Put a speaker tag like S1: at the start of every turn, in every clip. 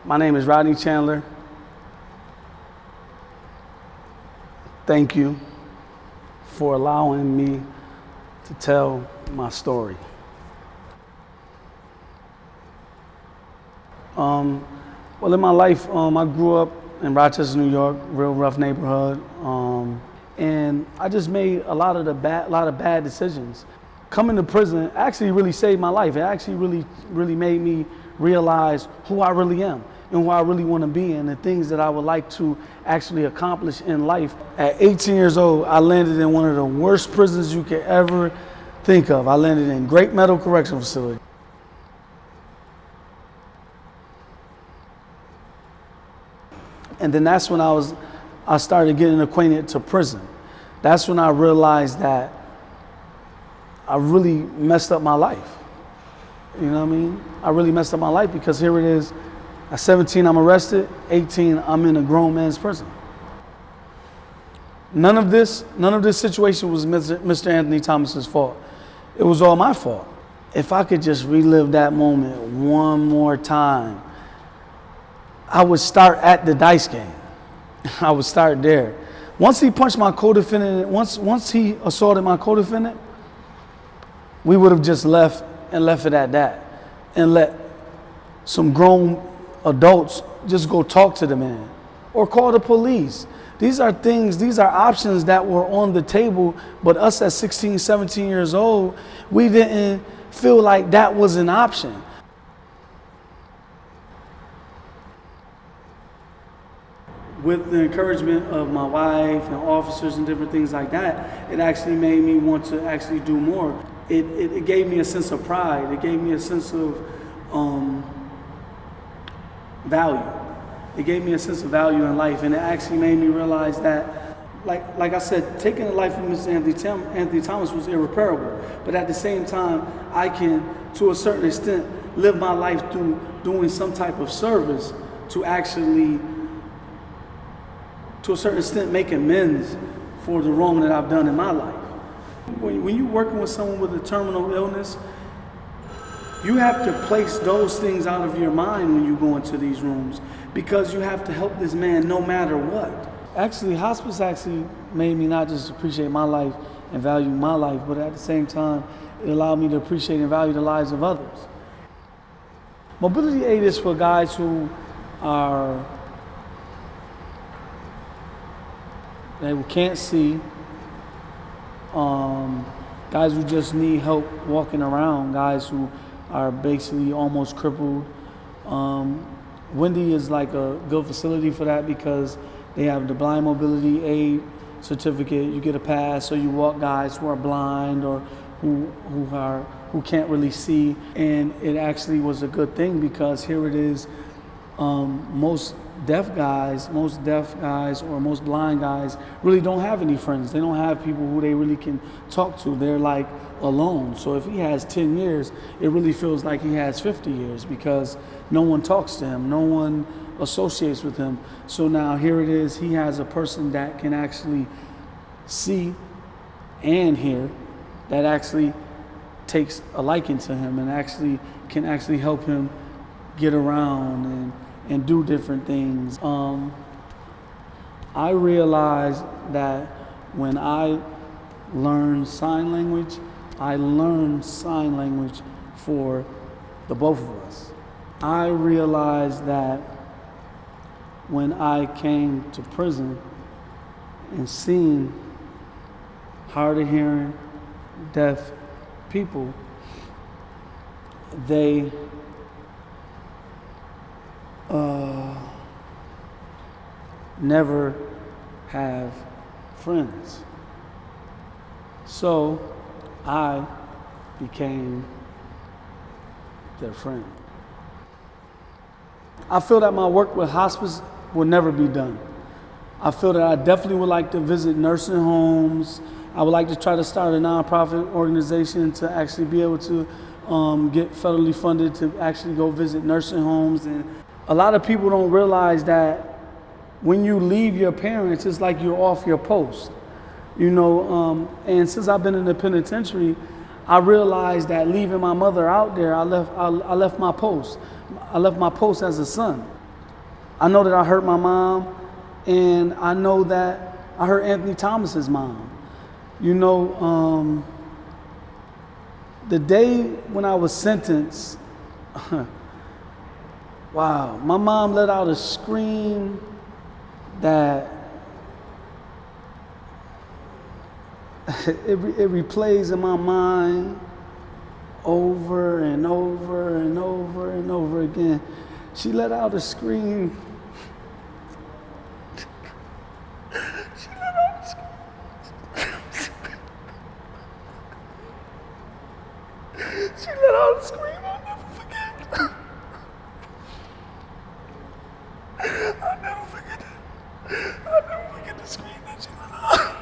S1: My name is Rodney Chandler. Thank you for allowing me to tell my story. Well, in my life, I grew up in Rochester, New York, real rough neighborhood, and I just made a lot of bad decisions. Coming to prison actually really saved my life. It actually really made me realize who I really am and who I really want to be and the things that I would like to actually accomplish in life. At 18 years old, I landed in one of the worst prisons you could ever think of. I landed in Great Meadow Correctional Facility. And then that's when I started getting acquainted to prison. That's when I realized that I really messed up my life. You know what I mean? I really messed up my life because here it is, at 17 I'm arrested, 18 I'm in a grown man's prison. None of this situation was Mr. Anthony Thomas's fault. It was all my fault. If I could just relive that moment one more time, I would start at the dice game. I would start there. Once he punched my co-defendant, once he assaulted my co-defendant, we would have just left it at that and let some grown adults just go talk to the man or call the police. These are options that were on the table, but us at 16, 17 years old, we didn't feel like that was an option. With the encouragement of my wife and officers and different things like that, it actually made me want to actually do more. It gave me a sense of pride. It gave me a sense of value. It gave me a sense of value in life, and it actually made me realize that, like I said, taking the life of Mr. Anthony Thomas was irreparable. But at the same time, I can, to a certain extent, live my life through doing some type of service to actually, to a certain extent, make amends for the wrong that I've done in my life. When you're working with someone with a terminal illness, you have to place those things out of your mind when you go into these rooms because you have to help this man no matter what. Actually, hospice actually made me not just appreciate my life and value my life, but at the same time, it allowed me to appreciate and value the lives of others. Mobility aid is for guys who can't see, guys who just need help walking around, guys who are basically almost crippled. Wendy is like a good facility for that because they have the blind mobility aid certificate. You get a pass, so you walk guys who are blind or who can't really see. And it actually was a good thing because here it is, most deaf guys or most blind guys really don't have any friends. They don't have people who they really can talk to. They're like alone. So if he has 10 years, it really feels like he has 50 years because no one talks to him, no one associates with him. So now here it is, he has a person that can actually see and hear, that actually takes a liking to him and actually can actually help him get around and do different things. I realized that when I learned sign language, I learned sign language for the both of us. I realized that when I came to prison and seen hard of hearing, deaf people, they never have friends. So I became their friend. I feel that my work with hospice will never be done. I feel that I definitely would like to visit nursing homes. I would like to try to start a nonprofit organization to actually be able to get federally funded to actually go visit nursing homes. And a lot of people don't realize that when you leave your parents, it's like you're off your post. You know, and since I've been in the penitentiary, I realized that leaving my mother out there, I left my post. I left my post as a son. I know that I hurt my mom, and I know that I hurt Anthony Thomas's mom. You know, the day when I was sentenced, wow, my mom let out a scream that it replays in my mind over and over and over and over again. She let out a scream. She let out a scream. She let out a scream I'll never forget. I'll never forget it. I'll never forget the scream that she let out.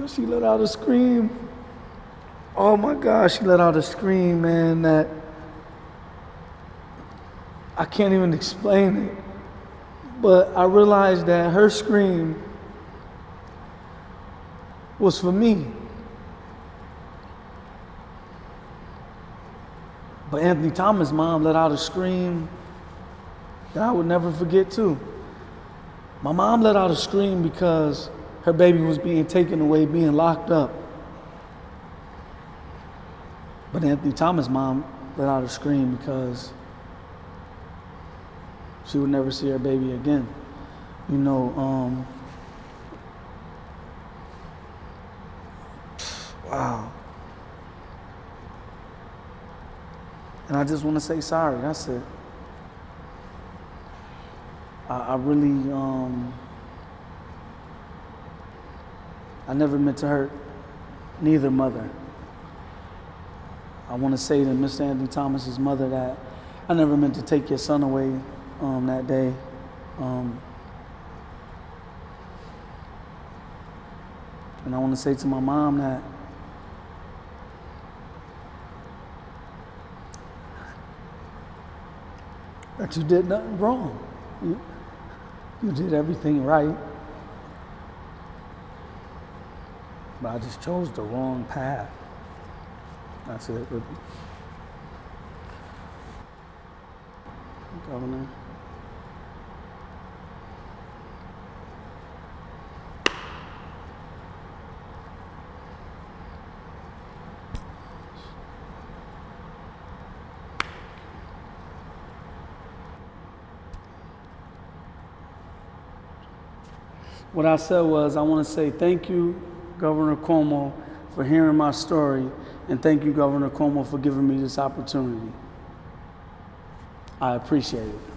S1: She let out a scream. Oh my gosh, she let out a scream, man, that I can't even explain it. But I realized that her scream was for me. But Anthony Thomas' mom let out a scream that I would never forget too. My mom let out a scream because her baby was being taken away, being locked up. But Anthony Thomas' mom let out a scream because she would never see her baby again. You know, wow. And I just want to say sorry, that's it. I really, I never meant to hurt neither mother. I want to say to Mr. Anthony Thomas's mother that I never meant to take your son away that day. And I want to say to my mom that you did nothing wrong. You did everything right. But I just chose the wrong path. That's it. Governor. What I said was, I want to say thank you, Governor Cuomo, for hearing my story, and thank you, Governor Cuomo, for giving me this opportunity. I appreciate it.